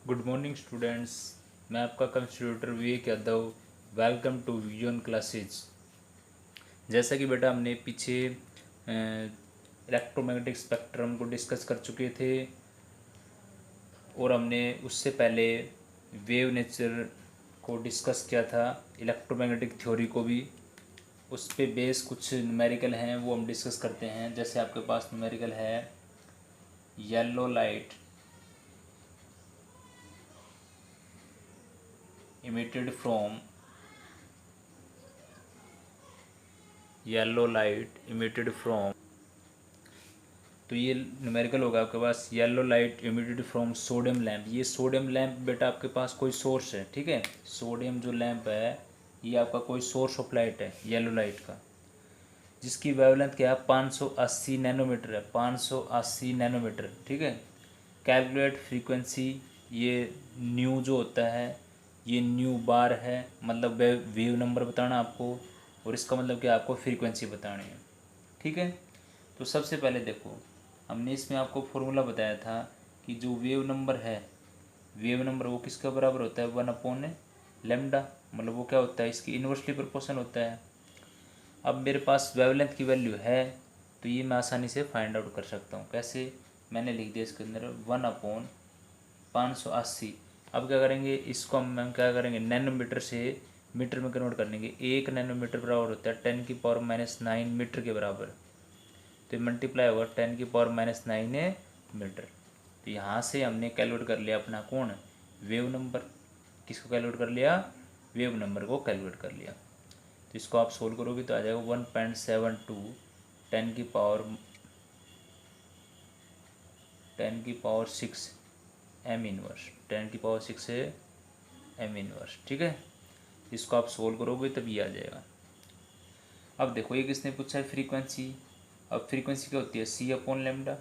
Good morning students. मैं आपका कंस्टिट्यूटर Vivek Yadav. Welcome to vision classes. जैसा कि बेटा हमने पीछे इलेक्ट्रोमैग्नेटिक स्पेक्ट्रम को डिस्कस कर चुके थे और हमने उससे पहले वेव नेचर को डिस्कस किया था, इलेक्ट्रोमैग्नेटिक थ्योरी को भी। उस पे बेस कुछ न्यूमेरिकल हैं वो हम डिस्कस करते हैं। जैसे आपके पास न्यूमेरिकल है yellow light emitted from yellow light emitted from, तो ये न्यूमेरिकल होगा आपके पास yellow light emitted from sodium lamp. ये सोडियम लैम्प बेटा आपके पास कोई सोर्स है, ठीक है। सोडियम जो लैम्प है ये आपका कोई सोर्स ऑफ लाइट है येलो लाइट का, जिसकी वेवलेंथ क्या है 580 नैनोमीटर है, 580 नैनोमीटर, ठीक है। कैलकुलेट फ्रीक्वेंसी, ये न्यू जो होता है ये न्यू बार है, मतलब वेव नंबर बताना आपको, और इसका मतलब क्या आपको फ्रीक्वेंसी बतानी है, ठीक है। तो सबसे पहले देखो, हमने इसमें आपको फॉर्मूला बताया था कि जो वेव नंबर है, वेव नंबर वो किसका बराबर होता है 1/λ, मतलब वो क्या होता है इसकी इन्वर्सली प्रोपोर्शन होता है। अब मेरे पास वेवलेंथ की वैल्यू है तो ये मैं आसानी से फाइंड आउट कर सकता हूँ। कैसे? मैंने लिख दिया इसके अंदर 1/580। अब क्या करेंगे, इसको हम क्या करेंगे नैनोमीटर से मीटर में कन्वर्ट कर देंगे। 1 नैनोमीटर बराबर होता है 10⁻⁹ मीटर के बराबर, तो मल्टीप्लाई होगा 10⁻⁹ मीटर। तो यहाँ से हमने कैलकुलेट कर लिया अपना कौन वेव नंबर। किसको कैलकुलेट कर लिया? वेव नंबर को कैलकुलेट कर लिया। तो इसको आप सोल्व करोगे तो आ जाएगा 1.72 10⁻6 एम इनवर्स, 10⁻6 है एम इनवर्स, ठीक है। इसको आप सोल्व करोगे तभी आ जाएगा। अब देखो ये किसने पूछा है फ्रीक्वेंसी। अब फ्रीक्वेंसी क्या होती है C/λ।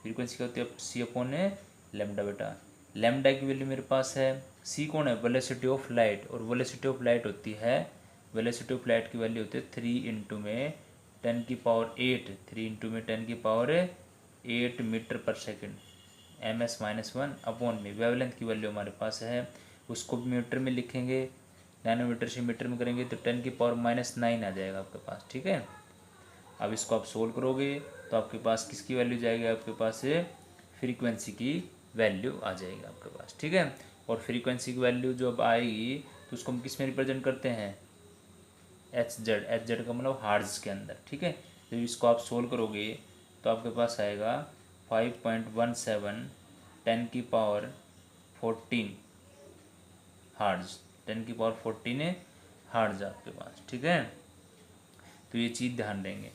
फ्रीक्वेंसी क्या होती है C/λ बेटा। लैम्डा की वैल्यू मेरे पास है, सी कौन है वेलोसिटी ऑफ लाइट, और वेलोसिटी ऑफ लाइट होती है, वेलोसिटी ऑफ लाइट की वैल्यू होती है 3 × 10⁸ मीटर पर सेकेंड, ms-1 वेवलेंथ की वैल्यू हमारे पास है, उसको भी मीटर में लिखेंगे, नैनोमीटर से मीटर में करेंगे तो 10⁻⁹ आ जाएगा आपके पास, ठीक है। अब इसको आप सोल्व करोगे तो आपके पास किसकी वैल्यू जाएगी, आपके पास फ्रीक्वेंसी की वैल्यू आ जाएगी आपके पास, ठीक है। और फ्रीक्वेंसी की वैल्यू जब आएगी तो उसको हम किस में रिप्रेजेंट करते हैं एच जेड का मतलब हार्ट्ज के अंदर, ठीक है। जब इसको आप सोल्व करोगे तो आपके पास आएगा 5.17 10⁻14 हार्ट्ज, 10⁻14 हार्ट्ज आपके पास, ठीक है। तो ये चीज़ ध्यान देंगे।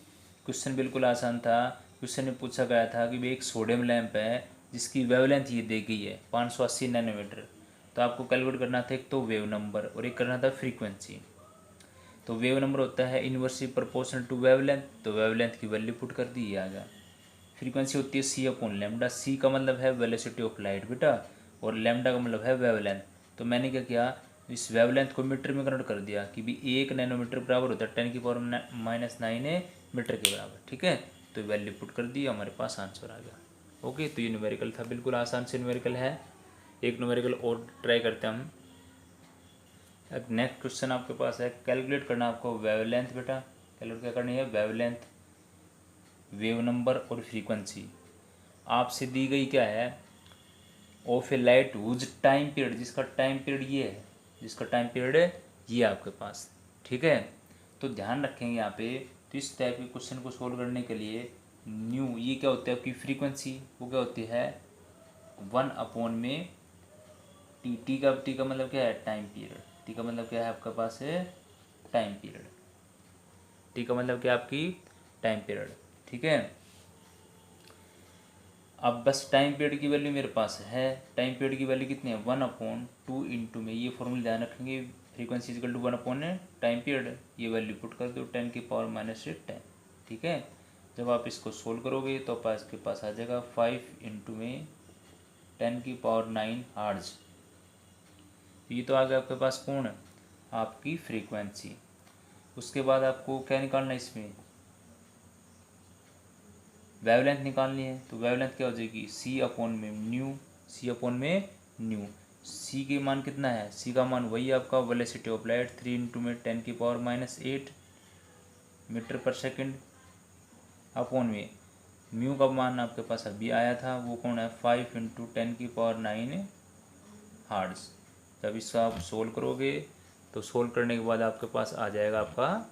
क्वेश्चन बिल्कुल आसान था। क्वेश्चन में पूछा गया था कि भाई एक सोडियम लैंप है जिसकी वेवलेंथ ये दी गई है 580 नैनोमीटर, तो आपको कैलकुलेट करना था एक तो वेव नंबर और एक करना था फ्रीक्वेंसी। तो वेव नंबर होता है इनवर्सली प्रोपोर्शनल टू वेवलेंथ, तो वेवलेंथ की वैल्यू पुट कर दी आ गया। फ्रीक्वेंसी होती है C/λ। सी का मतलब है वेलोसिटी ऑफ लाइट बेटा, और लैम्डा का मतलब है वेवलेंथ। तो मैंने क्या किया, इस वेवलेंथ को मीटर में कन्वर्ट कर दिया कि भी 1 नैनोमीटर बराबर होता है 10⁻⁹ मीटर के बराबर, ठीक है। तो वैल्यू पुट कर दी, हमारे पास आंसर आ गया। ओके, तो ये न्यूमेरिकल था, बिल्कुल आसान से न्यूमेरिकल है। एक न्यूमेरिकल और ट्राई करते हैं हम। अब नेक्स्ट क्वेश्चन आपके पास है, कैलकुलेट करना आपको वेवलेंथ बेटा। कैलकुलेट क्या करनी है, वेवलेंथ, वेव नंबर और फ्रीक्वेंसी। आपसे दी गई क्या है, of a light whose time period, जिसका टाइम पीरियड ये है, जिसका टाइम पीरियड है ये आपके पास, ठीक है। तो ध्यान रखेंगे यहाँ पे, तो इस टाइप के क्वेश्चन को सोल्व करने के लिए न्यू ये क्या होता है आपकी फ्रीक्वेंसी, वो क्या होती है 1/में टी का मतलब क्या है टाइम पीरियड, टी का मतलब क्या है आपके पास है टाइम पीरियड, टी का मतलब क्या है आपकी टाइम पीरियड, ठीक है। अब बस टाइम पीरियड की वैल्यू मेरे पास है, टाइम पीरियड की वैल्यू कितनी है 1/2 इंटू में ये फॉर्मूला ध्यान रखेंगे, फ्रीक्वेंसी इजिकल टू 1/है टाइम पीरियड, ये वैल्यू पुट कर दो 10⁻⁻10, ठीक है। जब आप इसको सोल्व करोगे तो आपके पास आ जाएगा 5 इंटू में 10⁹ हार्ट्ज। ये तो आ गया आपके पास कौन है आपकी फ्रीक्वेंसी। उसके बाद आपको क्या निकालना है इसमें, वेवलेंथ निकालनी है। तो वेवलेंथ क्या हो जाएगी C/में न्यू, C/में न्यू। सी के मान कितना है, सी का मान वही आपका वेलोसिटी ऑफ लाइट 3 × में 10⁻⁸ मीटर पर सेकंड अपॉन में म्यू का मान आपके पास अभी आया था, वो कौन है 5 × 10⁹ हार्ट्ज। जब इसको आप सोल्व करोगे तो सोल्व करने के बाद आपके पास आ जाएगा आपका,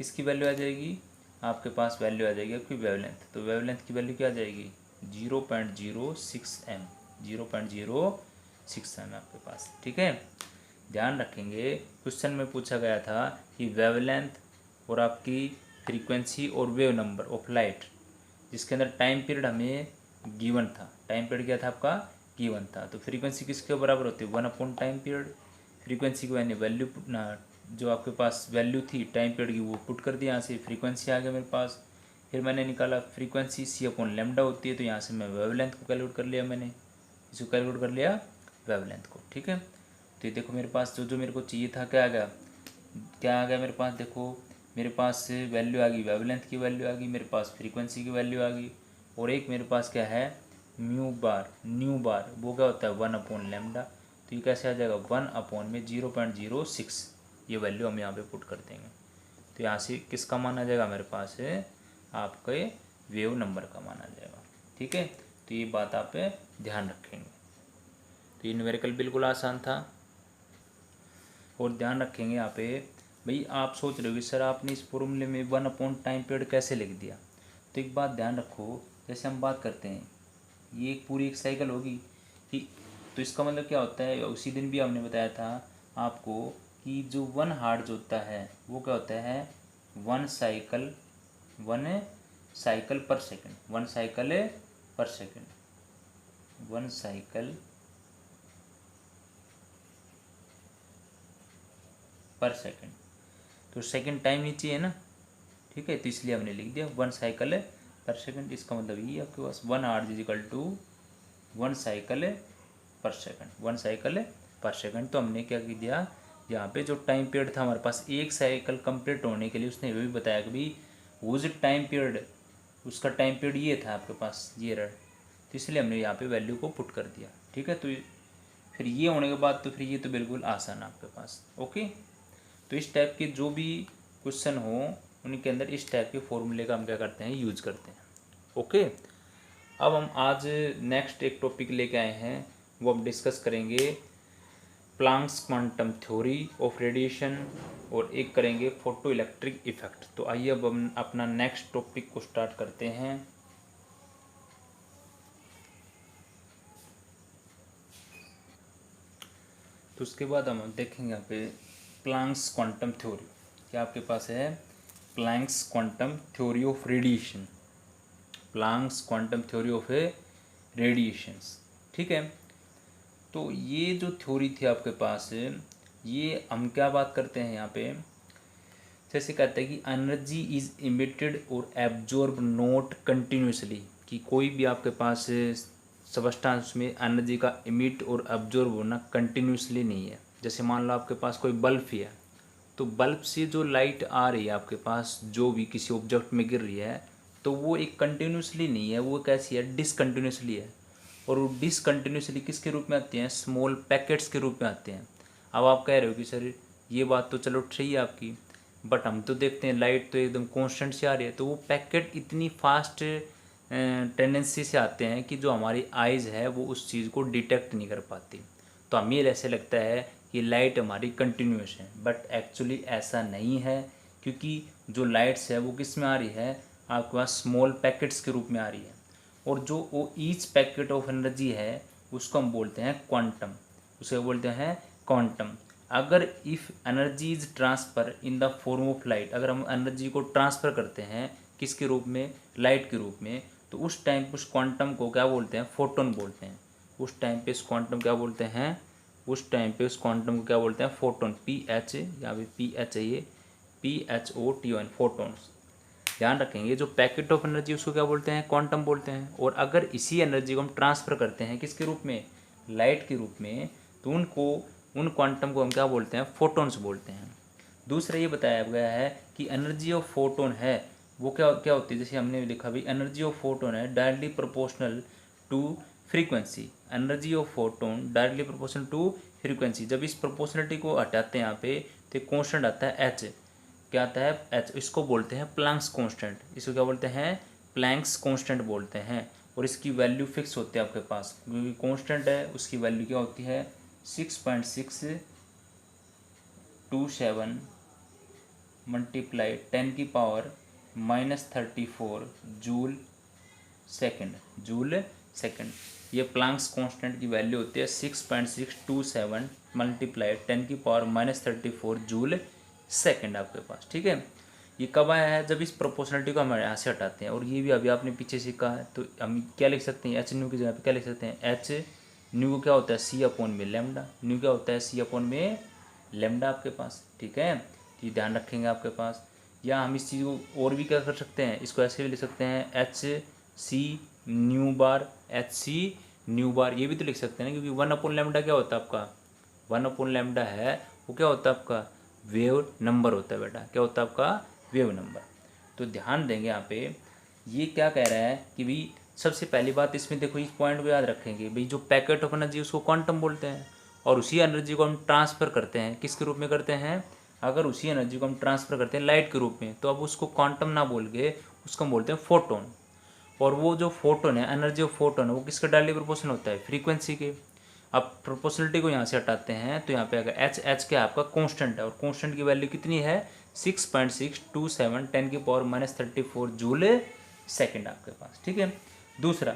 इसकी वैल्यू आ जाएगी आपके पास, वैल्यू आ जाएगी आपकी वेवलेंथ। तो वेवलेंथ की वैल्यू क्या आ जाएगी 0.06 m, 0.06 m आपके पास। ठीक है, ध्यान रखेंगे क्वेश्चन में पूछा गया था कि वेवलेंथ और आपकी फ्रीक्वेंसी और वेव नंबर ऑफ लाइट, जिसके अंदर टाइम पीरियड हमें गिवन था, टाइम पीरियड क्या था आपका गिवन था। तो फ्रीक्वेंसी किसके बराबर होती है 1 टाइम पीरियड। फ्रीक्वेंसी की मैंने वैल्यू जो आपके पास वैल्यू थी टाइम पीरियड की वो पुट कर दिया, यहाँ से फ्रीक्वेंसी आ गया मेरे पास। फिर मैंने निकाला फ्रीक्वेंसी c/λ होती है, तो यहाँ से मैं वेवलेंथ को कैलकुलेट कर लिया, मैंने इसको कैलकुलेट कर लिया वेवलेंथ को। ठीक है, तो ये देखो मेरे पास जो मेरे को चाहिए था क्या आ गया, क्या आ गया मेरे पास, देखो मेरे पास वैल्यू आ गई, वेवलेंथ की वैल्यू आ गई, मेरे पास फ्रीक्वेंसी की वैल्यू आ गई, और एक मेरे पास क्या है न्यू बार, वो क्या होता है 1/λ। तो ये कैसे आ जाएगा 1/0.06, ये वैल्यू हम यहाँ पे पुट कर देंगे। तो यहाँ से किसका मान आ जाएगा मेरे पास है आपके वेव नंबर का मान आ जाएगा। ठीक है, तो ये बात आप ध्यान रखेंगे। तो ये न्यूमेरिकल बिल्कुल आसान था। और ध्यान रखेंगे यहाँ पे भाई, आप सोच रहे हो कि सर आपने इस फॉर्मूले में 1/टाइम पीरियड कैसे लिख दिया। तो एक बात ध्यान रखो, जैसे हम बात करते हैं ये एक पूरी एक साइकिल होगी कि, तो इसका मतलब क्या होता है, उसी दिन भी हमने बताया था आपको कि जो 1 हार्ट्ज होता है वो क्या होता है 1 साइकिल पर सेकंड, 1 साइकिल पर सेकंड, 1 साइकिल पर सेकंड। तो सेकंड टाइम नीचे है ना, ठीक है, तो इसलिए हमने लिख दिया 1 साइकिल पर सेकंड। इसका मतलब ये आपके पास 1 हार्ट्ज इज इक्वल टू 1 साइकिल पर सेकंड, 1 साइकिल पर सेकंड। तो हमने क्या कर दिया, यहाँ पे जो टाइम पीरियड था हमारे पास एक साइकिल कंप्लीट होने के लिए, उसने ये भी बताया कि भाई वो जो टाइम पीरियड, उसका टाइम पीरियड ये था आपके पास, ये रहा। तो इसलिए हमने यहाँ पे वैल्यू को पुट कर दिया। ठीक है, तो फिर ये होने के बाद तो फिर ये तो बिल्कुल आसान है आपके पास। ओके, तो इस टाइप के जो भी क्वेश्चन हो उनके अंदर इस टाइप के फॉर्मूले का हम क्या करते हैं यूज करते हैं। ओके, अब हम आज नेक्स्ट एक टॉपिक लेके आए हैं, वो हम डिस्कस करेंगे Planck's quantum theory of radiation, और एक करेंगे फोटो इलेक्ट्रिक इफेक्ट। तो आइए अब हम अपना नेक्स्ट टॉपिक को स्टार्ट करते हैं। तो उसके बाद हम देखेंगे यहाँ पे प्लांक्स क्वांटम थ्योरी, क्या आपके पास है Planck's quantum theory of radiation, Planck's quantum theory of radiations. ठीक है, तो ये जो थ्योरी थी आपके पास, ये हम क्या बात करते हैं यहाँ पे, जैसे कहते हैं कि एनर्जी इज इमिटेड और एब्जॉर्ब नॉट कंटिन्यूसली, कि कोई भी आपके पास सब्सटेंस में एनर्जी का इमिट और एब्जॉर्ब होना कंटिन्यूसली नहीं है। जैसे मान लो आपके पास कोई बल्ब ही है, तो बल्ब से जो लाइट आ रही है आपके पास, जो भी किसी ऑब्जेक्ट में गिर रही है, तो वो एक कंटिन्यूसली नहीं है, वो कैसी है डिसकंटिन्यूसली है। और वो डिसकंटिन्यूसली किसके रूप में आते हैं स्मॉल पैकेट्स के रूप में आते हैं। अब आप कह रहे हो कि सर ये बात तो चलो सही है आपकी, बट हम तो देखते हैं लाइट तो एकदम कांस्टेंट से आ रही है, तो वो पैकेट इतनी फास्ट टेंडेंसी से आते हैं कि जो हमारी आइज़ है वो उस चीज़ को डिटेक्ट नहीं कर पाती। तो हमें ऐसे लगता है कि लाइट हमारी कंटिन्यूस है, बट एक्चुअली ऐसा नहीं है, क्योंकि जो लाइट्स है वो किस में आ रही है आपके पास स्मॉल पैकेट्स के रूप में आ रही है। और जो वो ईच पैकेट ऑफ एनर्जी है उसको हम बोलते हैं क्वांटम, उसे बोलते हैं क्वांटम। अगर if energy is transfer in the form of light, अगर हम एनर्जी को ट्रांसफ़र करते हैं किसके रूप में लाइट के रूप में, तो उस टाइम पे उस क्वांटम को क्या बोलते हैं फोटोन बोलते हैं। उस टाइम पे इस क्वांटम क्या बोलते हैं, उस टाइम पे उस क्वांटम को क्या बोलते हैं फोटोन, PH, यहाँ पे PH है ये PHOTON, फोटोन्स। ध्यान रखेंगे जो पैकेट ऑफ एनर्जी उसको क्या बोलते हैं क्वांटम बोलते हैं। और अगर इसी एनर्जी को हम ट्रांसफ़र करते हैं किसके रूप में लाइट के रूप में, तो उन क्वांटम को हम क्या बोलते हैं फोटोन्स बोलते हैं। दूसरा ये बताया गया है कि एनर्जी ऑफ फोटोन है वो क्या क्या होती है, जैसे हमने लिखा भी एनर्जी ऑफ फोटोन है directly proportional to frequency, energy of photon directly proportional to frequency. जब इस प्रोपोर्शनलिटी को हटाते हैं यहाँ पे तो एक कॉन्स्टेंट आता है एच। क्या आता है? एच। इसको बोलते हैं प्लैंक्स कॉन्स्टेंट। इसको क्या बोलते हैं? प्लैंक्स कॉन्स्टेंट बोलते हैं। और इसकी वैल्यू फिक्स होती है आपके पास, क्योंकि कॉन्स्टेंट है उसकी वैल्यू क्या होती है? 6.627 मल्टीप्लाई 10⁻⁻34 जूल सेकेंड। ये प्लैंक्स कांस्टेंट की वैल्यू होती है 6.627 मल्टीप्लाई 10⁻⁻34 जूल सेकेंड आपके पास। ठीक है, ये कब आया है? जब इस प्रोपोर्शनलिटी को हम यहाँ से हटाते हैं। और ये भी अभी आपने पीछे सीखा है, तो हम क्या लिख सकते हैं? एच न्यू की जगह पे क्या लिख सकते हैं? एच न्यू को क्या होता है? सी अपॉन में लेमडा। न्यू क्या होता है? सी अपॉन में लेमडा आपके पास। ठीक है, ये ध्यान रखेंगे आपके पास। या हम इस चीज़ को और भी क्या कर सकते हैं? इसको ऐसे भी लिख सकते हैं एच सी न्यू बार, एच सी न्यू बार। ये भी तो लिख सकते हैं ना, क्योंकि 1/λ क्या होता है आपका? 1/λ है वो क्या होता है आपका? वेव नंबर होता है बेटा। क्या होता है आपका? Wave number. तो ध्यान देंगे यहाँ पे, ये क्या कह रहा है कि भाई सबसे पहली बात इसमें देखो, इस पॉइंट को याद रखेंगे भाई, जो पैकेट ऑफ एनर्जी उसको क्वांटम बोलते हैं। और उसी एनर्जी को हम ट्रांसफ़र करते हैं, किसके रूप में करते हैं? अगर उसी एनर्जी को हम ट्रांसफ़र करते हैं लाइट के रूप में, तो अब उसको क्वांटम ना बोल के उसको हम बोलते हैं फोटोन। और वो जो फोटोन है, एनर्जी ऑफ फोटोन है, वो किसके डायरेक्टली प्रोपोर्शनल होता है? फ्रीक्वेंसी के। अब प्रोपोर्शनलिटी को यहाँ से हटाते हैं तो यहाँ पे अगर एच क्या आपका कांस्टेंट है, और कांस्टेंट की वैल्यू कितनी है? 6.627 10⁻⁻34 जूल सेकेंड आपके पास। ठीक है, दूसरा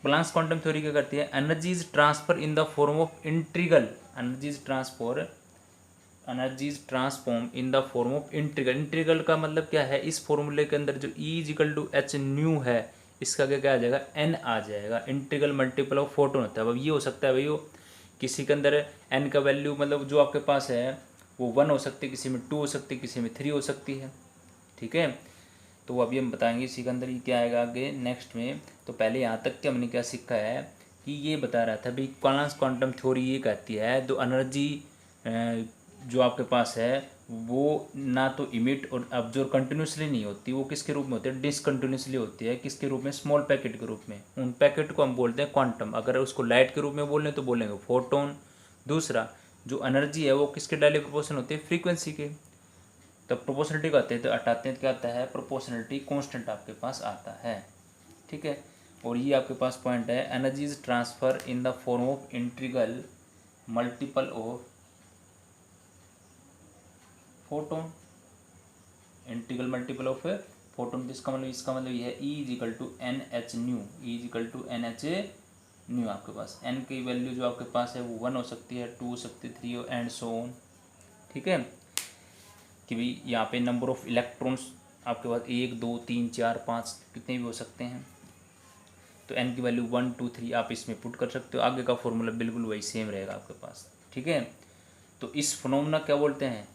प्लैंक्स क्वांटम थ्योरी क्या करती है? Energy is transfer in the form of integral. Energies transform in the form of integral. Integral का मतलब क्या है? इस फॉर्मूले के अंदर जो E = h न्यू है, इसका क्या आ जाएगा? n आ जाएगा। इंटीग्रल मल्टीपल ऑफ फोटोन होता है। अब ये हो सकता है भाई, वो किसी के अंदर n का वैल्यू मतलब जो आपके पास है वो 1 हो सकती है, किसी में 2 हो सकती है, किसी में 3 हो सकती है। ठीक है, तो अभी हम बताएंगे इसी के अंदर ये क्या आएगा आगे नेक्स्ट में। तो पहले यहाँ तक के हमने क्या सीखा है कि ये बता रहा था भाई, प्लैंक्स क्वांटम थ्योरी ये कहती है जो एनर्जी जो आपके पास है वो ना तो इमिट और अब्जॉर्ब कंटिन्यूसली नहीं होती, वो किसके रूप में होती है? डिसकंटिन्यूसली होती है। किसके रूप में? स्मॉल पैकेट के रूप में। उन पैकेट को हम बोलते हैं क्वांटम। अगर उसको लाइट के रूप में बोलें तो बोलेंगे फोटोन। दूसरा, जो एनर्जी है वो किसके डायरेक्टली प्रोपोर्शनल होती है? फ्रीक्वेंसी के। तब प्रोपोर्शनलिटी को आते हैं तो हटाते हैं तो क्या आता है? प्रोपोर्शनलिटी कांस्टेंट आपके पास आता है। ठीक है, और ये आपके पास पॉइंट है, energy is transfer in the form of integral multiple of photon. Integral multiple of photon, इसका मतलब ये है E = NH new. E = NH new. आपके पास n की वैल्यू जो आपके पास है वो 1 हो सकती है, 2 हो सकती है, 3 एंड सो ऑन। ठीक है, कि भाई यहाँ पे नंबर ऑफ इलेक्ट्रॉन्स आपके पास 1 2 3 4 5 कितने भी हो सकते हैं। तो n की वैल्यू 1 2 3 आप इसमें पुट कर सकते हो। आगे का फॉर्मूला बिल्कुल वही सेम रहेगा आपके पास। ठीक है, तो इस फिनोमेना क्या बोलते हैं?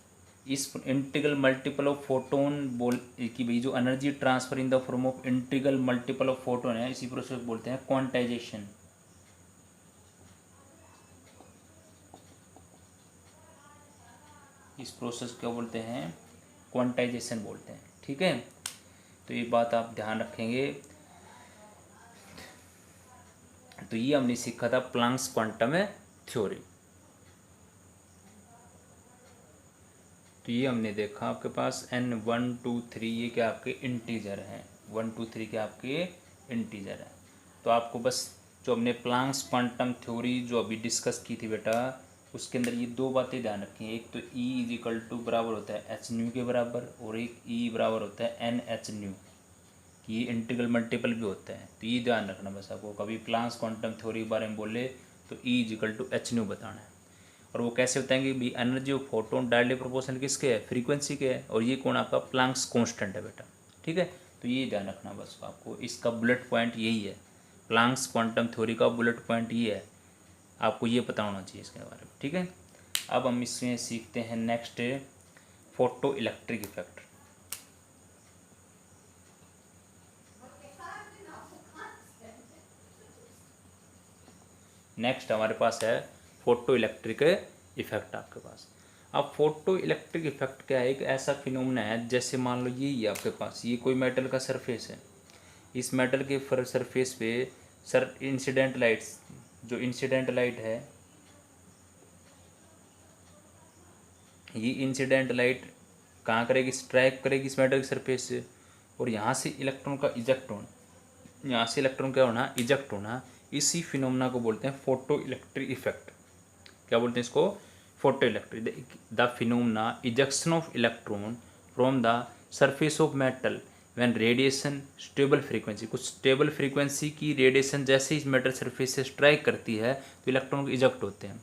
इस इंटीग्रल मल्टीपल ऑफ फोटोन बोल कि भाई जो energy transfer in the form of integral multiple of photon है, इसी प्रोसेस बोलते हैं क्वांटाइजेशन। इस प्रोसेस क्या बोलते हैं? क्वांटाइजेशन बोलते हैं। ठीक है, तो ये बात आप ध्यान रखेंगे। तो ये हमने सीखा था प्लैंक्स क्वांटम थ्योरी। तो ये हमने देखा आपके पास n 1 2 3 ये क्या आपके इंटीजर हैं। 1 2 3 क्या आपके इंटीजर हैं। तो आपको बस जो हमने प्लैंक्स क्वांटम थ्योरी जो अभी डिस्कस की थी बेटा, उसके अंदर ये दो बातें ध्यान रखें। एक तो E बराबर होता है h न्यू के बराबर, और एक E बराबर होता है NH न्यू। ये इंटीग्रल मल्टीपल भी होता है। तो ये ध्यान रखना बस आपको, कभी प्लैंक्स क्वांटम थ्योरी के बारे में बोले तो E = h न्यू बताना है। और वो कैसे बताएंगे भी? Energy of photon directly proportional किसके है? फ्रीक्वेंसी के है। और ये कौन आपका? प्लैंक्स कांस्टेंट है बेटा। ठीक है, तो ये ध्यान रखना बस आपको, इसका बुलेट पॉइंट यही है। प्लैंक्स क्वांटम थ्योरी का बुलेट पॉइंट ये है, आपको ये पता होना चाहिए इसके बारे में। ठीक है, अब हम इसमें सीखते हैं next photo electric effect. Next हमारे पास है फोटो इलेक्ट्रिक इफेक्ट आपके पास। अब फोटो इलेक्ट्रिक इफेक्ट क्या है? एक ऐसा फिनोमेना है, जैसे मान लो ये आपके पास ये कोई मेटल का सरफेस है। इस मेटल के सरफेस पे सर इंसिडेंट लाइट्स, जो इंसिडेंट लाइट है, ये इंसिडेंट लाइट कहाँ करेगी, स्ट्राइक करेगी इस मेटल की सरफेस से, और यहाँ से इलेक्ट्रॉन का इजेक्ट होना, यहाँ से इलेक्ट्रॉन क्या होना, इजेक्ट होना, इसी फिनोमेना को बोलते हैं फोटो इलेक्ट्रिक इफेक्ट। क्या बोलते हैं इसको, photo electric. The phenomena ejection of electron from the surface of metal when radiation stable frequency, कुछ स्टेबल फ्रीक्वेंसी की रेडिएशन जैसे इस मेटल सरफेस से स्ट्राइक करती है तो इलेक्ट्रॉन को इजेक्ट होते हैं।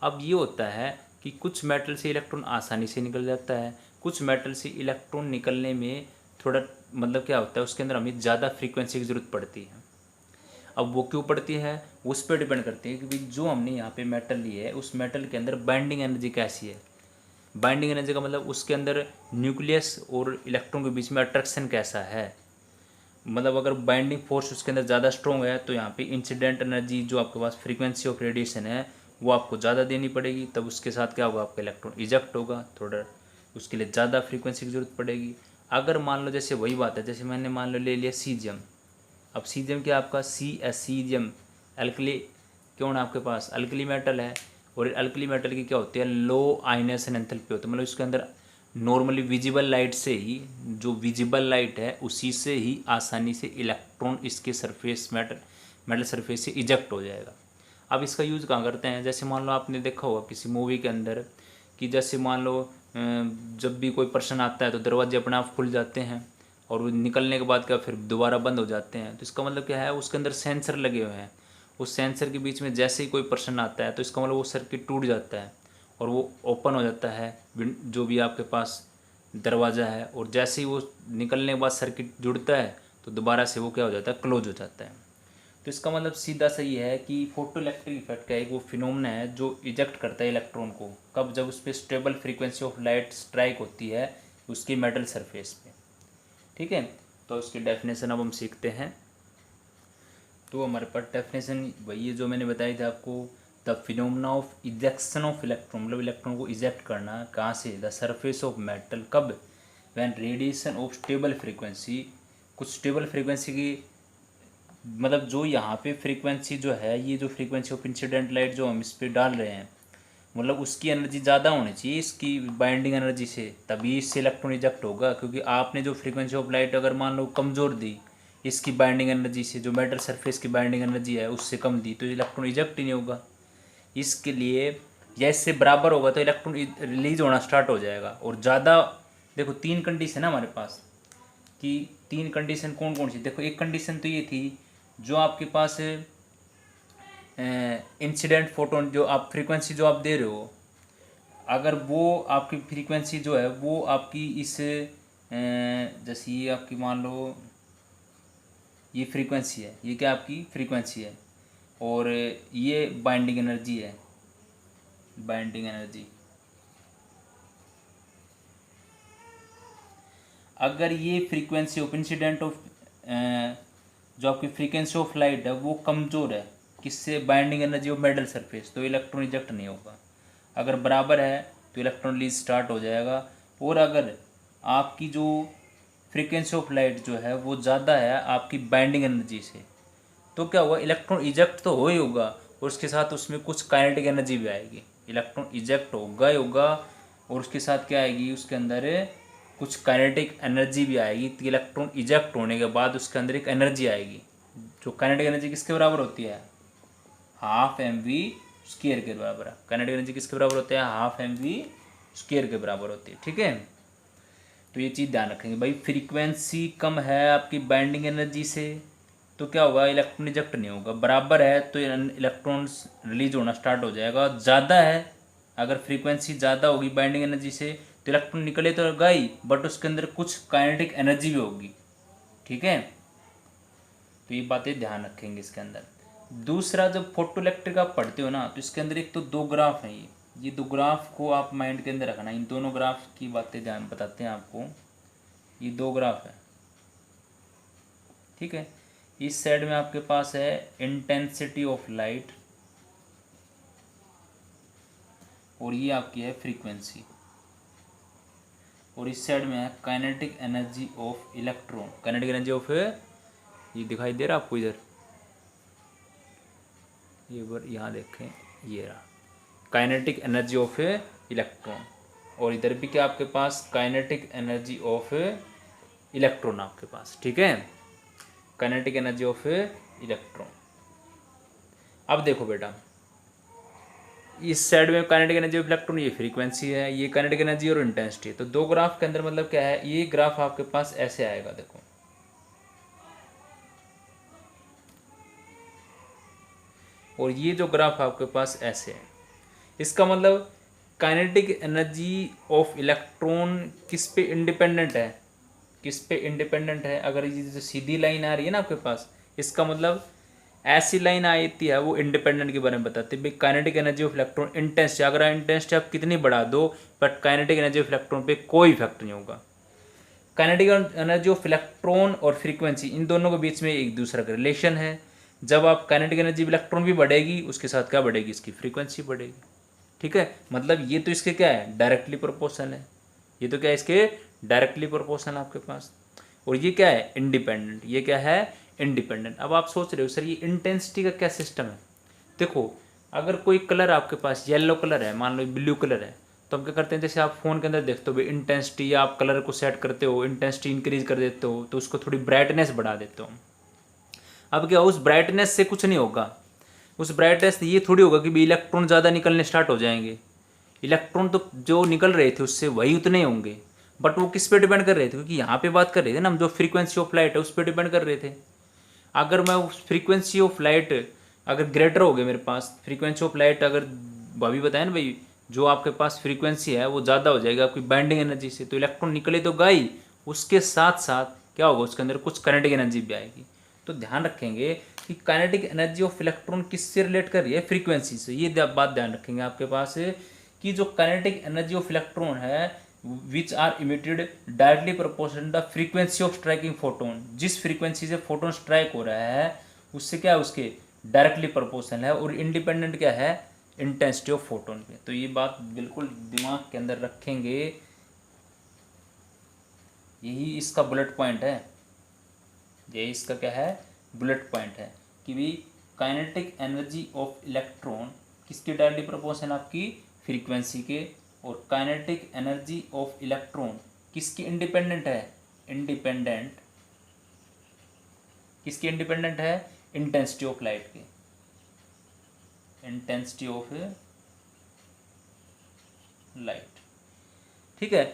अब ये होता है कि कुछ मेटल से इलेक्ट्रॉन आसानी से निकल जाता है, कुछ मेटल से इलेक्ट्रॉन निकलने में थोड़ा मतलब क्या होता है, उसके अंदर हमें ज़्यादा फ्रीक्वेंसी की ज़रूरत पड़ती है। अब वो क्यों पड़ती है, उस पर डिपेंड करती है कि भाई जो हमने यहाँ पे मेटल ली है उस मेटल के अंदर बाइंडिंग एनर्जी कैसी है। बाइंडिंग एनर्जी का मतलब उसके अंदर न्यूक्लियस और इलेक्ट्रॉन के बीच में अट्रैक्शन कैसा है। मतलब अगर बाइंडिंग फोर्स उसके अंदर ज़्यादा स्ट्रॉन्ग है तो यहाँ पे इंसिडेंट एनर्जी जो आपके पास फ्रीक्वेंसी ऑफ रेडिएशन है वो आपको ज़्यादा देनी पड़ेगी, तब उसके साथ क्या होगा, आपका इलेक्ट्रॉन इजेक्ट होगा, थोड़ा उसके लिए ज़्यादा फ्रीक्वेंसी की ज़रूरत पड़ेगी। अगर मान लो जैसे वही बात है, जैसे मैंने मान लो ले लिया सीजियम, अब सीजियम क्या आपका सीजियम अल्कली, क्यों ना आपके पास अल्कली मेटल है, और अल्कली मेटल की क्या होती है, लो आयनेशन एंथैल्पी होती है, मतलब इसके अंदर नॉर्मली विजिबल लाइट से ही, जो विजिबल लाइट है उसी से ही आसानी से इलेक्ट्रॉन इसके सरफेस मेटल सरफेस से इजेक्ट हो जाएगा। अब इसका यूज़ कहाँ करते हैं, जैसे मान लो आपने देखा होगा किसी मूवी के अंदर कि जैसे मान लो जब भी कोई पर्सन आता है तो दरवाजे अपने आप खुल जाते हैं और वो निकलने के बाद क्या फिर दोबारा बंद हो जाते हैं। तो इसका मतलब क्या है, उसके अंदर सेंसर लगे हुए हैं, उस सेंसर के बीच में जैसे ही कोई पर्सन आता है तो इसका मतलब वो सर्किट टूट जाता है और वो ओपन हो जाता है जो भी आपके पास दरवाज़ा है, और जैसे ही वो निकलने के बाद सर्किट जुड़ता है तो दोबारा से वो क्या हो जाता है, क्लोज हो जाता है। तो इसका मतलब सीधा सही है कि फोटो इलेक्ट्रिक इफेक्ट का एक वो फिनोमेना है जो इजेक्ट करता है इलेक्ट्रॉन को, कब, जब उस पर stable frequency of light strike होती है उसकी मेटल सरफेस पे। ठीक है, तो उसकी डेफिनेशन अब हम सीखते हैं। तो हमारे पास डेफिनेशन वही है जो मैंने बताई थी आपको, the phenomena of ejection of electron, मतलब इलेक्ट्रॉन को इजेक्ट करना कहाँ से, द सरफेस ऑफ मेटल, कब, when radiation of stable frequency, कुछ स्टेबल फ्रीक्वेंसी की, मतलब जो यहाँ पे फ्रीक्वेंसी जो है, ये जो फ्रीक्वेंसी ऑफ इंसिडेंट लाइट जो हम इस पर डाल रहे हैं, मतलब उसकी एनर्जी ज़्यादा होनी चाहिए इसकी बाइंडिंग एनर्जी से, तभी इससे इलेक्ट्रॉन इजेक्ट होगा। क्योंकि आपने जो फ्रीक्वेंसी ऑफ लाइट अगर मान लो कमज़ोर दी इसकी बाइंडिंग एनर्जी से, जो मेटल सरफेस की बाइंडिंग एनर्जी है उससे कम दी, तो इलेक्ट्रॉन इजेक्ट ही नहीं होगा। इसके लिए या इससे बराबर होगा तो इलेक्ट्रॉन रिलीज होना स्टार्ट हो जाएगा। और ज़्यादा, देखो 3 कंडीशन है हमारे पास, कि 3 कंडीशन कौन कौन सी, देखो एक कंडीशन तो ये थी जो आपके पास इंसिडेंट फोटोन, जो आप फ्रीक्वेंसी जो आप दे रहे हो, अगर वो आपकी फ्रीक्वेंसी जो है वो आपकी इस जैसे ये आपकी मान लो ये फ्रीक्वेंसी है, ये क्या आपकी फ्रीक्वेंसी है, और ये बाइंडिंग एनर्जी है, बाइंडिंग एनर्जी। अगर ये फ्रीक्वेंसी ऑफ इंसिडेंट ऑफ जो आपकी फ्रीक्वेंसी ऑफ लाइट है वो कमज़ोर है, किससे, binding energy of metal surface, तो इलेक्ट्रॉन इजेक्ट नहीं होगा। अगर बराबर है तो इलेक्ट्रॉन रिलीज स्टार्ट हो जाएगा। और अगर आपकी जो फ्रीक्वेंसी ऑफ लाइट जो है वो ज़्यादा है आपकी बाइंडिंग एनर्जी से, तो क्या होगा, इलेक्ट्रॉन इजेक्ट तो हो ही होगा और उसके साथ उसमें कुछ काइनेटिक एनर्जी भी आएगी। इलेक्ट्रॉन इजेक्ट होगा ही होगा और उसके साथ क्या आएगी, उसके अंदर कुछ काइनेटिक एनर्जी भी आएगी। तो इलेक्ट्रॉन इजेक्ट होने के बाद उसके अंदर एक एनर्जी आएगी, जो काइनेटिक एनर्जी किसके बराबर होती है, हाफ एम वी स्क्वायर के बराबर है। काइनेटिक एनर्जी किसके बराबर होती है, हाफ एम वी स्क्वायर के बराबर होती है। ठीक है, तो ये चीज़ ध्यान रखेंगे भाई, फ्रीक्वेंसी कम है आपकी बाइंडिंग एनर्जी से तो क्या होगा, इलेक्ट्रॉन इजेक्ट नहीं होगा। बराबर है तो इलेक्ट्रॉन्स रिलीज होना स्टार्ट हो जाएगा। ज़्यादा है, अगर फ्रीक्वेंसी ज़्यादा होगी बाइंडिंग एनर्जी से तो इलेक्ट्रॉन निकले तो होगा ही, बट उसके अंदर कुछ काइनेटिक एनर्जी भी होगी। ठीक है, तो ये बातें ध्यान रखेंगे इसके अंदर। दूसरा, जब फोटो इलेक्ट्रिक आप पढ़ते हो ना तो इसके अंदर एक तो 2 ग्राफ हैं, ये 2 ग्राफ को आप माइंड के अंदर रखना। इन दोनों ग्राफ की बातें ध्यान बताते हैं आपको। ये 2 ग्राफ है, ठीक है। इस साइड में आपके पास है इंटेंसिटी ऑफ लाइट और ये आपकी है फ्रीक्वेंसी, और इस साइड में है kinetic energy of electron. Kinetic energy of, ये दिखाई दे रहा है आपको इधर, ये बार यहाँ देखें, ये रहा काइनेटिक एनर्जी ऑफ इलेक्ट्रॉन, और इधर भी क्या आपके पास काइनेटिक एनर्जी ऑफ इलेक्ट्रॉन आपके पास, ठीक है, काइनेटिक एनर्जी ऑफ इलेक्ट्रॉन। अब देखो बेटा, इस साइड में काइनेटिक एनर्जी ऑफ इलेक्ट्रॉन ये फ्रीक्वेंसी है, ये काइनेटिक एनर्जी और इंटेंसिटी है। तो दो ग्राफ के अंदर मतलब क्या है, ये ग्राफ आपके पास ऐसे आएगा, देखो और ये जो ग्राफ आपके पास ऐसे है। इसका मतलब काइनेटिक एनर्जी ऑफ इलेक्ट्रॉन किस पे इंडिपेंडेंट है, किस पे इंडिपेंडेंट है। अगर ये जो सीधी लाइन आ रही है ना आपके पास, इसका मतलब ऐसी लाइन आती है वो इंडिपेंडेंट के बारे में बताती है भाई kinetic energy of electron intensity, अगर इंटेंसिटी आप कितनी बढ़ा दो but kinetic energy of electron पे कोई इफेक्ट नहीं होगा। काइनेटिक एनर्जी ऑफ इलेक्ट्रॉन और फ्रीक्वेंसी इन दोनों के बीच में एक दूसरा का रिलेशन है। जब आप काइनेटिक एनर्जी ऑफ इलेक्ट्रॉन भी बढ़ेगी, उसके साथ क्या बढ़ेगी, इसकी फ्रीक्वेंसी बढ़ेगी, ठीक है। मतलब ये तो इसके क्या है, डायरेक्टली प्रोपोर्शनल है, ये तो क्या है इसके डायरेक्टली प्रोपोर्शनल आपके पास। और ये क्या है, इंडिपेंडेंट, ये क्या है इंडिपेंडेंट। अब आप सोच रहे हो सर ये इंटेंसिटी का क्या सिस्टम है। देखो अगर कोई कलर आपके पास येलो कलर है, मान लो ब्लू कलर है, तो हम क्या करते हैं, जैसे आप फ़ोन के अंदर देखते हो भाई इंटेंसिटी, या आप कलर को सेट करते हो, इंटेंसिटी इंक्रीज कर देते हो, तो उसको थोड़ी ब्राइटनेस बढ़ा देते हो। अब क्या उस ब्राइटनेस से कुछ नहीं होगा, उस ब्राइटनेस से ये थोड़ी होगा कि भाई इलेक्ट्रॉन ज़्यादा निकलने स्टार्ट हो जाएंगे। इलेक्ट्रॉन तो जो निकल रहे थे उससे वही उतने होंगे, बट वो किस पे डिपेंड कर रहे थे, क्योंकि यहाँ पे बात कर रहे थे ना हम, जो फ्रीक्वेंसी ऑफ लाइट है उस पर डिपेंड कर रहे थे। अगर मैं उस फ्रीक्वेंसी ऑफ लाइट अगर ग्रेटर हो गया मेरे पास, फ्रीक्वेंसी ऑफ लाइट अगर अभी बताया ना भाई, जो आपके पास फ्रीक्वेंसी है वो ज़्यादा हो जाएगी आपकी बाइंडिंग एनर्जी से, तो इलेक्ट्रॉन निकले तो गई, उसके साथ साथ क्या होगा, उसके अंदर कुछ काइनेटिक एनर्जी भी आएगी। तो ध्यान रखेंगे कि काइनेटिक एनर्जी ऑफ इलेक्ट्रॉन किससे रिलेट कर रही है, फ्रीक्वेंसी से। ये बात ध्यान रखेंगे आपके पास कि जो काइनेटिक एनर्जी ऑफ इलेक्ट्रॉन है which are emitted directly proportional the frequency of striking photon, जिस फ्रीक्वेंसी से फोटोन स्ट्राइक हो रहा है उससे क्या है, उसके डायरेक्टली प्रोपोर्शनल है, और इंडिपेंडेंट क्या है, इंटेंसिटी ऑफ फोटोन पे। तो ये बात बिल्कुल दिमाग के अंदर रखेंगे, यही इसका बुलेट पॉइंट है, यही इसका क्या है, बुलेट पॉइंट है कि भी काइनेटिक एनर्जी ऑफ इलेक्ट्रॉन किसके डायरेक्टली प्रोपोर्शनल, आपकी फ्रीक्वेंसी के, और काइनेटिक एनर्जी ऑफ इलेक्ट्रॉन किसकी इंडिपेंडेंट है, इंडिपेंडेंट किसकी इंडिपेंडेंट है, इंटेंसिटी ऑफ लाइट के, इंटेंसिटी ऑफ लाइट, ठीक है।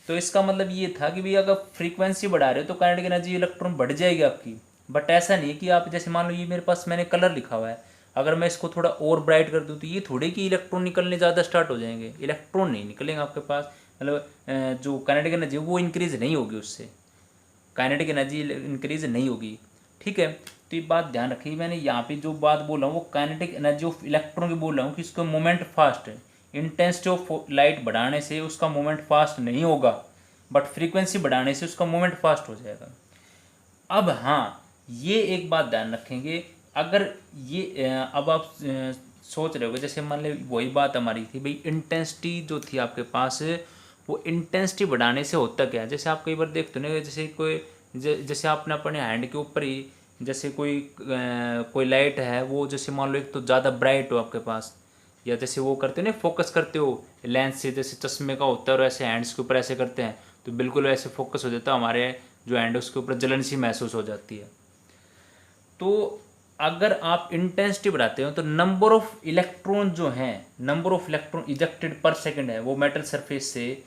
तो इसका मतलब ये था कि भाई अगर फ्रीक्वेंसी बढ़ा रहे हो तो काइनेटिक एनर्जी इलेक्ट्रॉन बढ़ जाएगी आपकी, बट ऐसा नहीं कि आप जैसे मान लो ये मेरे पास मैंने कलर लिखा हुआ है, अगर मैं इसको थोड़ा और ब्राइट कर दूँ तो ये थोड़े कि इलेक्ट्रॉन निकलने ज़्यादा स्टार्ट हो जाएंगे, इलेक्ट्रॉन नहीं निकलेंगे आपके पास, मतलब जो काइनेटिक एनर्जी वो इंक्रीज नहीं होगी, उससे काइनेटिक एनर्जी इंक्रीज नहीं होगी, ठीक है। तो ये बात ध्यान रखिए, मैंने यहाँ पे जो बात बोला हूँ वो काइनेटिक एनर्जी ऑफ इलेक्ट्रॉन की बोल रहा हूँ कि इसका मोमेंट फास्ट है, इंटेंसिटी ऑफ लाइट बढ़ाने से उसका मोमेंट फास्ट नहीं होगा, बट फ्रीक्वेंसी बढ़ाने से उसका मोमेंट फास्ट हो जाएगा। अब हाँ, ये एक बात ध्यान रखेंगे, अगर ये अब आप सोच रहे हो जैसे मान लो वही बात हमारी थी भाई, इंटेंसिटी जो थी आपके पास वो इंटेंसिटी बढ़ाने से होता क्या है, जैसे आप कई बार देखते हो ना, जैसे कोई जैसे आपने अपने हैंड के ऊपर ही जैसे कोई लाइट है, वो जैसे मान लो एक तो ज़्यादा ब्राइट हो आपके पास, या जैसे वो करते हो ना, फोकस करते हो लेंस से, जैसे चश्मे का होता है और ऐसे हैंड्स के ऊपर ऐसे करते हैं तो बिल्कुल ऐसे फोकस हो जाता है, हमारे जो हैंड है उसके ऊपर जलन सी महसूस हो जाती है। तो अगर आप इंटेंसिटी बढ़ाते हो तो नंबर ऑफ इलेक्ट्रॉन जो हैं, नंबर ऑफ इलेक्ट्रॉन इजेक्टेड पर सेकंड है वो मेटल सरफेस से,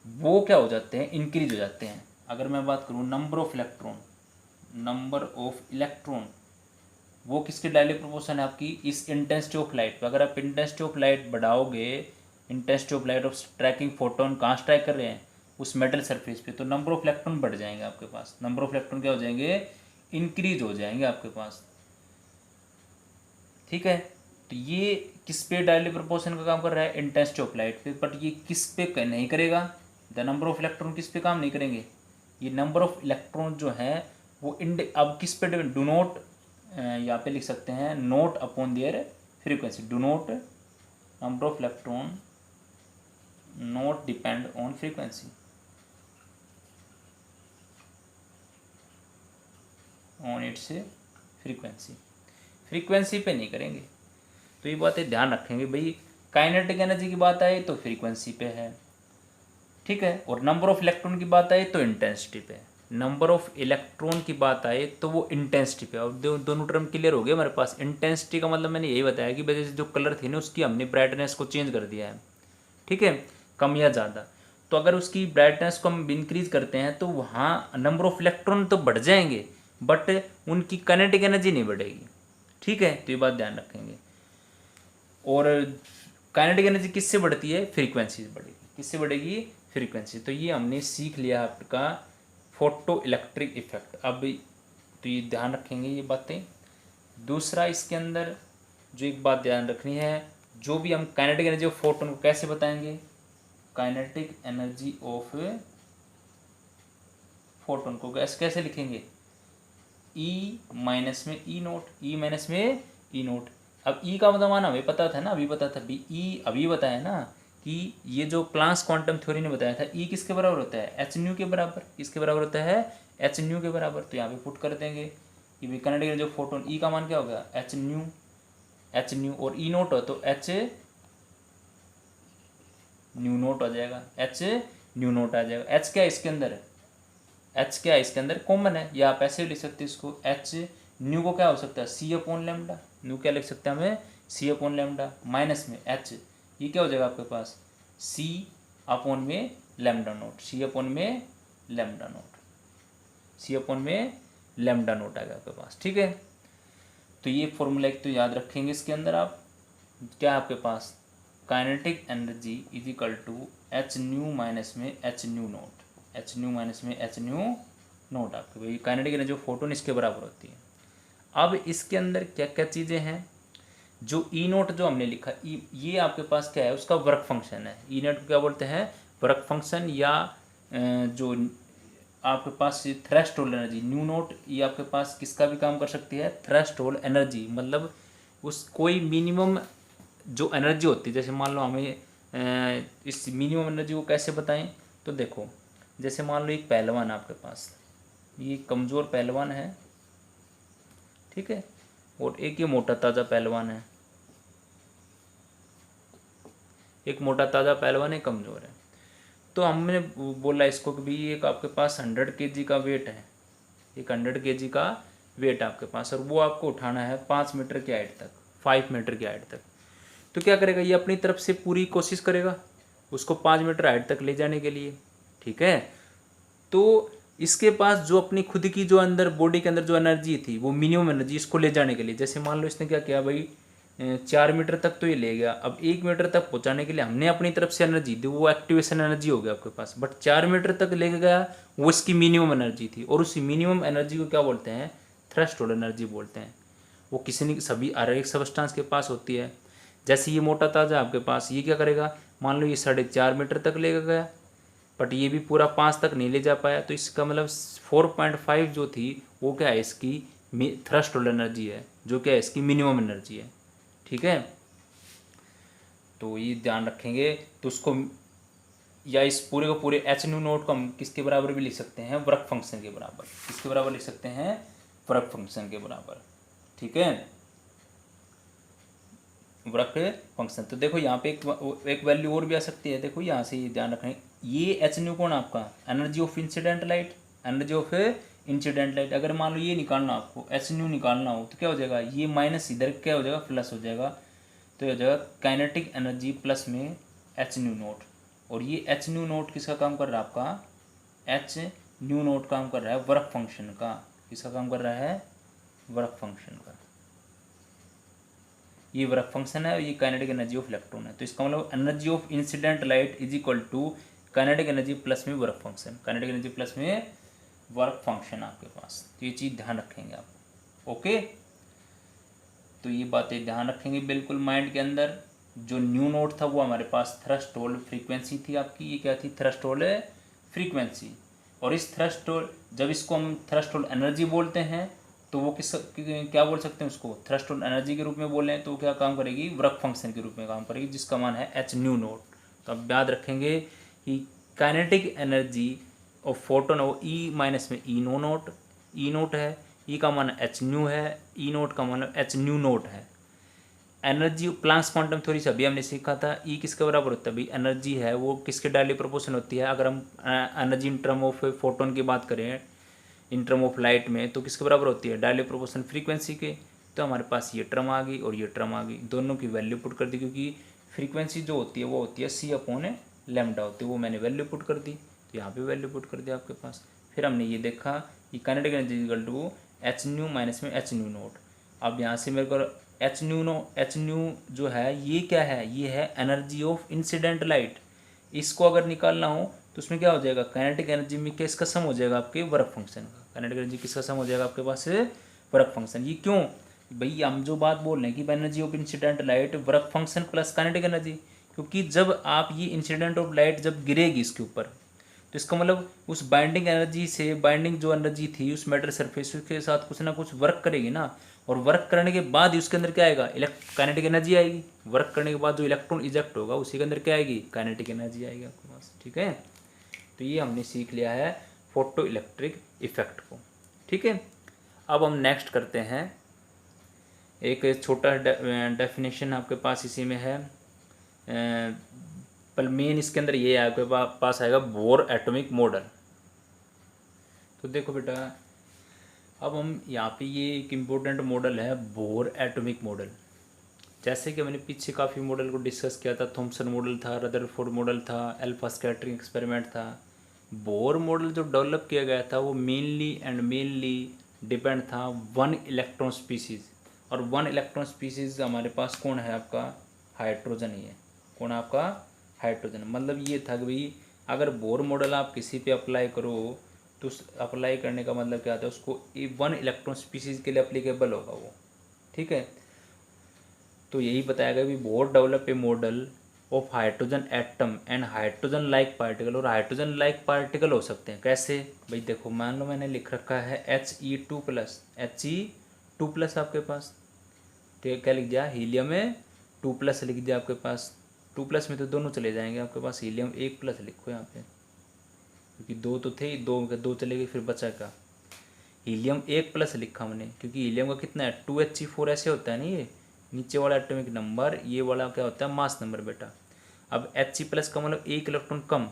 वो क्या हो जाते हैं, इंक्रीज हो जाते हैं। अगर मैं बात करूँ नंबर ऑफ इलेक्ट्रॉन वो किसके डायरेक्टली प्रोपोर्शन है, आपकी इस इंटेंसिटी ऑफ लाइट पे। अगर आप इंटेंसिटी ऑफ लाइट बढ़ाओगे, intensity of light of striking photon कहाँ स्ट्राइक कर रहे हैं, उस मेटल सरफेस पे, तो नंबर ऑफ इलेक्ट्रॉन बढ़ जाएंगे आपके पास, नंबर ऑफ इलेक्ट्रॉन क्या हो जाएंगे, इंक्रीज हो जाएंगे आपके पास, ठीक है। तो ये किस पे डायरेक्टली प्रोपोर्शन का काम कर रहा है, इंटेंसिटी ऑफ लाइट पे, बट ये किस पे नहीं करेगा, द नंबर ऑफ इलेक्ट्रॉन किस पे काम नहीं करेंगे, ये नंबर ऑफ इलेक्ट्रॉन जो है वो अब किस पे डू नॉट, यहाँ पे लिख सकते हैं naught upon their frequency, do not number of electron not depend on frequency, on it's frequency, frequency पे नहीं करेंगे। तो ये बातें ध्यान रखेंगे भाई। काइनेटिक एनर्जी की बात आए तो फ्रीक्वेंसी पे है, ठीक है, और नंबर ऑफ इलेक्ट्रॉन की बात आए तो इंटेंसिटी पे है। नंबर ऑफ इलेक्ट्रॉन की बात आए तो वो इंटेंसिटी पे। और दोनों टर्म क्लियर हो गए हमारे पास। इंटेंसिटी का मतलब मैंने यही बताया कि वजह से जो कलर थी ना उसकी हमने ब्राइटनेस को चेंज कर दिया है, ठीक है, कम या ज़्यादा। तो अगर उसकी ब्राइटनेस को हम इंक्रीज करते हैं तो वहाँ नंबर ऑफ इलेक्ट्रॉन तो बढ़ जाएंगे बट उनकी काइनेटिक एनर्जी नहीं बढ़ेगी, ठीक है, तो ये बात ध्यान रखेंगे। और काइनेटिक एनर्जी किससे बढ़ती है? फ्रीक्वेंसी से बढ़ेगी। किससे बढ़ेगी? फ्रीक्वेंसी। तो ये हमने सीख लिया आपका फोटो इलेक्ट्रिक इफेक्ट। अब तो ये ध्यान रखेंगे ये बातें। दूसरा इसके अंदर जो एक बात ध्यान रखनी है, जो भी हम काइनेटिक एनर्जी ऑफ फोटोन को कैसे बताएंगे? काइनेटिक एनर्जी ऑफ फोटोन को कैसे लिखेंगे? ई माइनस में ई नोट, ई माइनस में ई नोट। अब ई का मतलब हमें पता था ना, अभी पता था भी ई, अभी बताया ना कि ये जो प्लांक्स क्वांटम थ्योरी ने बताया था, ई किसके बराबर होता है? एच न्यू के बराबर। किसके बराबर होता है? एच न्यू के बराबर। तो यहाँ पे पुट कर देंगे कि भाई काइनेटिक जो फोटोन, ई का मान क्या होगा? H new. एच न्यू और ई नोट हो तो एच न्यू नोट हो जाएगा, एच न्यू नोट आ जाएगा। एच क्या है इसके अंदर? एच क्या है इसके अंदर? कॉमन है, या आप ऐसे लिख सकते हैं इसको, एच न्यू को क्या हो सकता है? सी अपॉन लेमडा। न्यू क्या लिख सकते हैं हमें? सी अपॉन लेमडा माइनस में एच, ये क्या हो जाएगा आपके पास? सी अपॉन में लेमडा नोट। सी अपॉन में लेमडा नोट, सी अपॉन में लेमडा नोट आएगा आपके पास, ठीक है। तो ये फॉर्मूला एक तो याद रखेंगे इसके अंदर आप। क्या आपके पास? Kinetic energy is equal to H nu minus में H nu naught, H nu minus में एच न्यू नोट। आपके भाई काइनेटिक एनर्जी ऑफ फोटोन इसके बराबर होती है। अब इसके अंदर क्या क्या चीज़ें हैं? जो ई नोट जो हमने लिखा, ये आपके पास क्या है? उसका वर्क फंक्शन है। ई नोट को क्या बोलते हैं? वर्क फंक्शन, या जो आपके पास थ्रेशोल्ड एनर्जी न्यू नोट, ये आपके पास किसका भी काम कर सकती है? थ्रेशोल्ड एनर्जी, मतलब उस कोई मिनिमम जो एनर्जी होती है, जैसे मान लो हमें इस मिनिमम एनर्जी को कैसे बताएं? तो देखो, जैसे मान लो एक पहलवान आपके पास, ये कमज़ोर पहलवान है, ठीक है, और एक ये मोटा ताज़ा पहलवान है। एक मोटा ताज़ा पहलवान है, कमज़ोर है। तो हमने बोला इसको कि भाई एक आपके पास 100 kg का वेट है, एक 100 kg का वेट आपके पास, और वो आपको उठाना है 5 मीटर की हाइट तक, 5 मीटर की हाइट तक। तो क्या करेगा? ये अपनी तरफ से पूरी कोशिश करेगा उसको 5 मीटर हाइट तक ले जाने के लिए, ठीक है। तो इसके पास जो अपनी खुद की जो अंदर बॉडी के अंदर जो एनर्जी थी, वो मिनिमम एनर्जी इसको ले जाने के लिए, जैसे मान लो इसने क्या किया भाई, 4 मीटर तक तो ये ले गया। अब 1 मीटर तक पहुंचाने के लिए हमने अपनी तरफ से एनर्जी दी, वो एक्टिवेशन एनर्जी हो गया आपके पास। बट 4 मीटर तक ले गया, वो इसकी मिनिमम एनर्जी थी, और उसी मिनिमम एनर्जी को क्या बोलते हैं? थ्रेशोल्ड एनर्जी बोलते हैं। वो किसी न सभी हर एक सबस्टांस के पास होती है। जैसे ये मोटा ताज़ा आपके पास, ये क्या करेगा? मान लो ये 4.5 मीटर तक ले गया, बट ये भी पूरा 5 तक नहीं ले जा पाया, तो इसका मतलब 4.5 जो थी वो क्या है? इसकी थ्रेशोल्ड एनर्जी है, जो क्या है? इसकी मिनिमम एनर्जी है, ठीक है। तो ये ध्यान रखेंगे। तो उसको, या इस पूरे को पूरे एच न्यू नोट को हम किसके बराबर भी लिख सकते हैं? वर्क फंक्शन के बराबर। किसके बराबर लिख सकते हैं? वर्क फंक्शन के बराबर, ठीक है, वर्क फंक्शन। तो देखो यहाँ पे एक वैल्यू और भी आ सकती है। देखो यहाँ से ये ध्यान रखें, ये एच न्यू कौन आपका? Energy of incident light, energy of incident light. अगर मान लो ये निकालना, आपको एच न्यू निकालना हो, तो क्या हो जाएगा? ये माइनस इधर क्या हो जाएगा? प्लस हो जाएगा। तो ये हो जाएगा काइनेटिक एनर्जी प्लस में एच न्यू नोट। और ये एच न्यू नोट किसका काम कर रहा है? आपका एच न्यू नोट काम कर रहा है वर्क फंक्शन का। किसका काम कर रहा है? वर्क फंक्शन का। ये वर्क फंक्शन है और ये काइनेटिक एनर्जी ऑफ इलेक्ट्रॉन है। तो इसका मतलब energy of incident light is equal to kinetic energy plus में work function, kinetic energy plus में वर्क फंक्शन आपके पास। तो ये चीज़ ध्यान रखेंगे आप, ओके। तो ये बातें ध्यान रखेंगे बिल्कुल माइंड के अंदर। जो न्यू नोट था वो हमारे पास थ्रेशोल्ड फ्रीक्वेंसी थी आपकी। ये क्या थी? Threshold frequency. और इस थ्रेशोल्ड, जब इसको हम थ्रेशोल्ड एनर्जी बोलते हैं, तो वो क्या बोल सकते हैं उसको? थ्रेशोल्ड एनर्जी के रूप में बोलें तो क्या काम करेगी? वर्क फंक्शन के रूप में काम करेगी, जिसका मान है एच न्यू नोट। तो अब याद रखेंगे कि काइनेटिक एनर्जी ऑफ फोटोन वो ई माइनस में ई नो नोट, ई नोट है, ई का मान एच न्यू है, ई नोट का मान एच न्यू नोट है। एनर्जी प्लांक्स क्वांटम थ्योरी से अभी हमने सीखा था, ई किसके बराबर होता है भाई, एनर्जी है वो किसके डायरेक्टली प्रोपोर्शनल होती है। अगर हम energy in term of photon की बात करें, इन टर्म ऑफ लाइट में, तो किसके बराबर होती है, डायरेक्टली प्रोपोर्शनल फ्रीक्वेंसी के। तो हमारे पास ये टर्म आ गई और ये टर्म आ गई, दोनों की वैल्यू पुट कर दी, क्योंकि फ्रीक्वेंसी जो होती है वो होती है सी अपॉन लैम्डा होती है, वो मैंने वैल्यू पुट कर दी, तो यहाँ पे वैल्यू पुट कर दिया आपके पास। फिर हमने ये देखा कि kinetic energy equal to H nu minus में एच न्यू नोट। अब यहाँ से मेरे को एच न्यू जो है ये क्या है, ये है एनर्जी ऑफ इंसिडेंट लाइट। इसको अगर निकालना हो तो उसमें क्या हो जाएगा, काइनेटिक एनर्जी में क्या इसका सम हो जाएगा आपके वर्क फंक्शन का। काइनेटिक एनर्जी किसका सम हो जाएगा आपके पास, वर्क फंक्शन। ये क्यों भाई, हम जो बात बोल रहे हैं कि energy of incident light work function plus kinetic energy, क्योंकि जब आप ये इंसिडेंट ऑफ लाइट जब गिरेगी इसके ऊपर, तो इसका मतलब उस बाइंडिंग एनर्जी से, बाइंडिंग जो एनर्जी थी उस मेटल सरफेस के साथ कुछ ना कुछ वर्क करेगी ना, और वर्क करने के बाद ही उसके अंदर क्या आएगा, काइनेटिक एनर्जी आएगी। वर्क करने के बाद जो इलेक्ट्रॉन इजेक्ट होगा उसी के अंदर क्या आएगी, काइनेटिक एनर्जी आएगी आपके पास। ठीक है, तो ये हमने सीख लिया है फोटो इलेक्ट्रिक इफेक्ट को। ठीक है, अब हम नेक्स्ट करते हैं, एक छोटा डेफिनेशन आपके पास इसी में है, पर मेन इसके अंदर ये आपके पास आएगा बोर एटॉमिक मॉडल। तो देखो बेटा, अब हम यहाँ पे ये एक इम्पोर्टेंट मॉडल है बोर एटॉमिक मॉडल। जैसे कि मैंने पीछे काफ़ी मॉडल को डिस्कस किया था, थॉमसन मॉडल था, रदरफोर्ड मॉडल था, अल्फा स्कैटरिंग एक्सपेरिमेंट था। बोर मॉडल जो डेवलप किया गया था वो मेनली डिपेंड था वन इलेक्ट्रॉन स्पीसीज़, और वन इलेक्ट्रॉन स्पीसीज़ हमारे पास कौन है आपका, हाइड्रोजन ही है। कौन आपका, हाइड्रोजन। मतलब ये था कि भाई अगर बोर मॉडल आप किसी पे अप्लाई करो तो उस अप्लाई करने का मतलब क्या आता है, उसको वन इलेक्ट्रॉन स्पीसीज़ के लिए अप्लीकेबल होगा वो। ठीक है, तो यही बताया गया कि bore develop a model of hydrogen atom and hydrogen like particle. और हाइड्रोजन लाइक पार्टिकल हो सकते हैं कैसे भाई, देखो मान लो मैंने लिख रखा है He2+ आपके पास, तो क्या लिख दिया, हीलियम में 2+ लिख दिया आपके पास। 2+ में तो दोनों चले जाएंगे आपके पास, हीलियम 1+ लिखो यहाँ पे, क्योंकि दो तो थे, दो चले गए, फिर बचा क्या, हीलियम 1+ लिखा हमने, क्योंकि हीलियम का कितना है 2He4 ऐसे होता है ना, ये नीचे वाला एटॉमिक नंबर, ये वाला क्या होता है मास नंबर बेटा। अब He+ का मतलब एक इलेक्ट्रॉन कम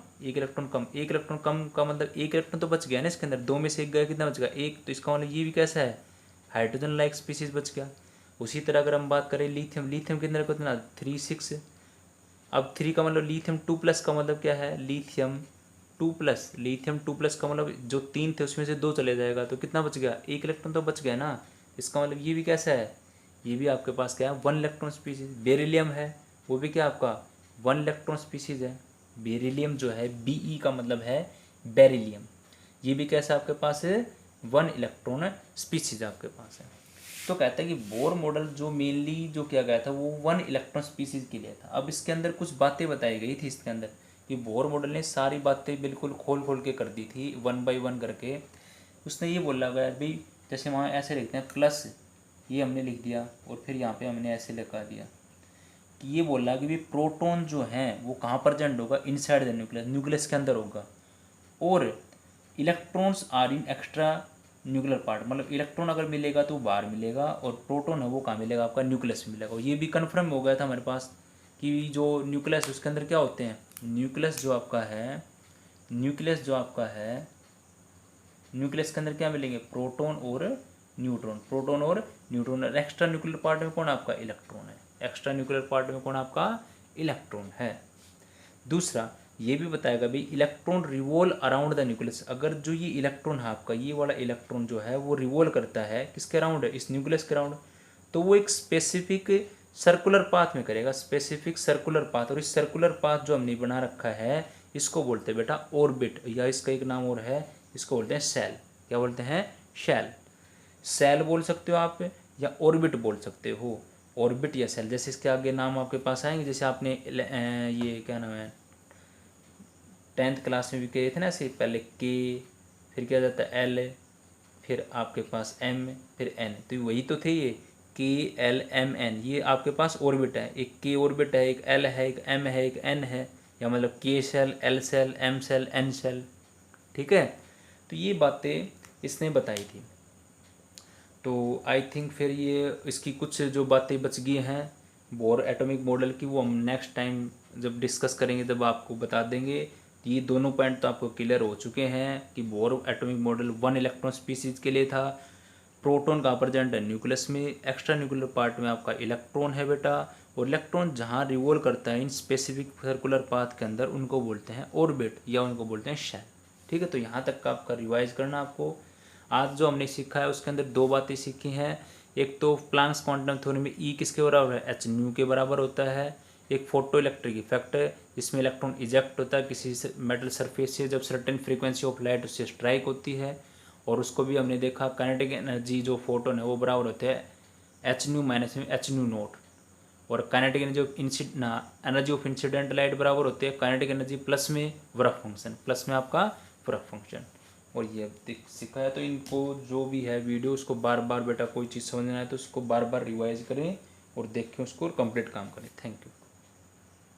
का मतलब एक इलेक्ट्रॉन तो बच गया ना इसके अंदर, दो में से एक गया, कितना बच गया, एक। तो इसका मतलब ये भी कैसा है, हाइड्रोजन लाइक स्पीसीज बच गया। उसी तरह अगर हम बात करें लिथियम के अंदर कितना 3 6। अब 3 का मतलब लिथियम 2+ का मतलब क्या है, लिथियम 2+ का मतलब जो 3 थे उसमें से 2 चले जाएगा, तो कितना बच गया, एक इलेक्ट्रॉन तो बच गया ना। इसका मतलब ये भी कैसा है, ये भी आपके पास क्या है, वन इलेक्ट्रॉन स्पीसीज। बेरिलियम है, वो भी क्या आपका वन इलेक्ट्रॉन स्पीसीज है। बेरिलियम जो है Be का मतलब है बेरिलियम, ये भी कैसा आपके पास है, वन इलेक्ट्रॉन स्पीसीज आपके पास है। तो कहता है कि बोर मॉडल जो मेनली जो किया गया था वो वन इलेक्ट्रॉन स्पीसीज के लिए था। अब इसके अंदर कुछ बातें बताई गई थी इसके अंदर, कि बोर मॉडल ने सारी बातें बिल्कुल खोल के कर दी थी 1 बाय 1 करके। उसने ये बोला गया भाई, जैसे वहाँ ऐसे लिखते हैं प्लस, ये हमने लिख दिया, और फिर यहाँ पे हमने ऐसे लिखा दिया कि ये बोला कि भाई प्रोटॉन जो हैं वो कहाँ प्रेजेंट होगा, इनसाइड द न्यूक्लियस, न्यूक्लियस के अंदर होगा। और electrons are in extra nuclear part, मतलब इलेक्ट्रॉन अगर मिलेगा तो बाहर मिलेगा, और प्रोटॉन है वो कहाँ मिलेगा, आपका न्यूक्लियस में मिलेगा। और ये भी कन्फर्म हो गया था हमारे पास कि जो न्यूक्लियस उसके अंदर क्या होते हैं, न्यूक्लियस जो आपका है, न्यूक्लियस के अंदर क्या मिलेंगे, प्रोटॉन और न्यूट्रॉन। एक्स्ट्रा न्यूक्लियर पार्ट में कौन आपका, इलेक्ट्रॉन है। एक्स्ट्रा न्यूक्लियर पार्ट में कौन आपका, इलेक्ट्रॉन है। दूसरा ये भी बताएगा भाई electron revolve around the nucleus. अगर जो ये इलेक्ट्रॉन है आपका, ये वाला इलेक्ट्रॉन जो है वो रिवॉल्व करता है किसके अराउंड है, इस न्यूक्लियस के अराउंड, तो वो एक स्पेसिफिक सर्कुलर पाथ में करेगा, स्पेसिफिक सर्कुलर पाथ। और इस सर्कुलर पाथ जो हमने बना रखा है इसको बोलते हैं बेटा ऑर्बिट, या इसका एक नाम और है, इसको बोलते हैं सेल। क्या बोलते हैं, सेल बोल सकते हो आप, या ऑर्बिट बोल सकते हो, ऑर्बिट या सेल। जैसे इसके आगे नाम आपके पास आएंगे, जैसे आपने ये क्या नाम है 10th क्लास में भी कहे थे ना ऐसे, पहले के, फिर क्या जाता है एल, फिर आपके पास एम, फिर एन, तो वही तो थे ये KLMN। ये आपके पास ऑर्बिट है, एक के ऑर्बिट है, एक एल है, एक एम है, एक एन है, या मतलब K shell, L shell, M shell, N shell. ठीक है, तो ये बातें इसने बताई थी। तो आई थिंक फिर ये इसकी कुछ जो बातें बच गई हैं बोर एटॉमिक मॉडल की वो हम नेक्स्ट टाइम जब डिस्कस करेंगे तब आपको बता देंगे। ये दोनों पॉइंट तो आपको क्लियर हो चुके हैं कि bore atomic model 1 electron species के लिए था। प्रोटॉन का प्रेजेंट है न्यूक्लियस में, एक्स्ट्रा न्यूक्लियर पार्ट में आपका इलेक्ट्रॉन है बेटा, और इलेक्ट्रॉन जहाँ रिवॉल्व करता है इन स्पेसिफिक सर्कुलर पाथ के अंदर उनको बोलते हैं ऑर्बिट या उनको बोलते हैं शेल। ठीक है, तो यहाँ तक का आपका रिवाइज करना आपको। आज जो हमने सीखा है उसके अंदर दो बातें सीखी हैं। एक तो प्लांक्स क्वांटम थ्योरी में ई किसके बराबर है, एच न्यू के बराबर होता है। एक फोटो इलेक्ट्रिक इफेक्ट है जिसमें इलेक्ट्रॉन इजेक्ट होता है किसी मेटल सरफेस से जब सर्टेन फ्रीक्वेंसी ऑफ लाइट उससे स्ट्राइक होती है। और उसको भी हमने देखा काइनेटिक एनर्जी जो फोटोन है वो बराबर होते हैं एच न्यू माइनस में एच न्यू नोट। और kinetic energy energy of incident light बराबर होते हैं काइनेटिक एनर्जी प्लस में वर्क फंक्शन, प्लस में आपका वर्क फंक्शन। और ये सीखा है तो इनको जो भी है वीडियो उसको बार बार बेटा कोई चीज़ समझना है तो उसको बार बार रिवाइज करें और देखें उसको और कंप्लीट काम करें। Thank you.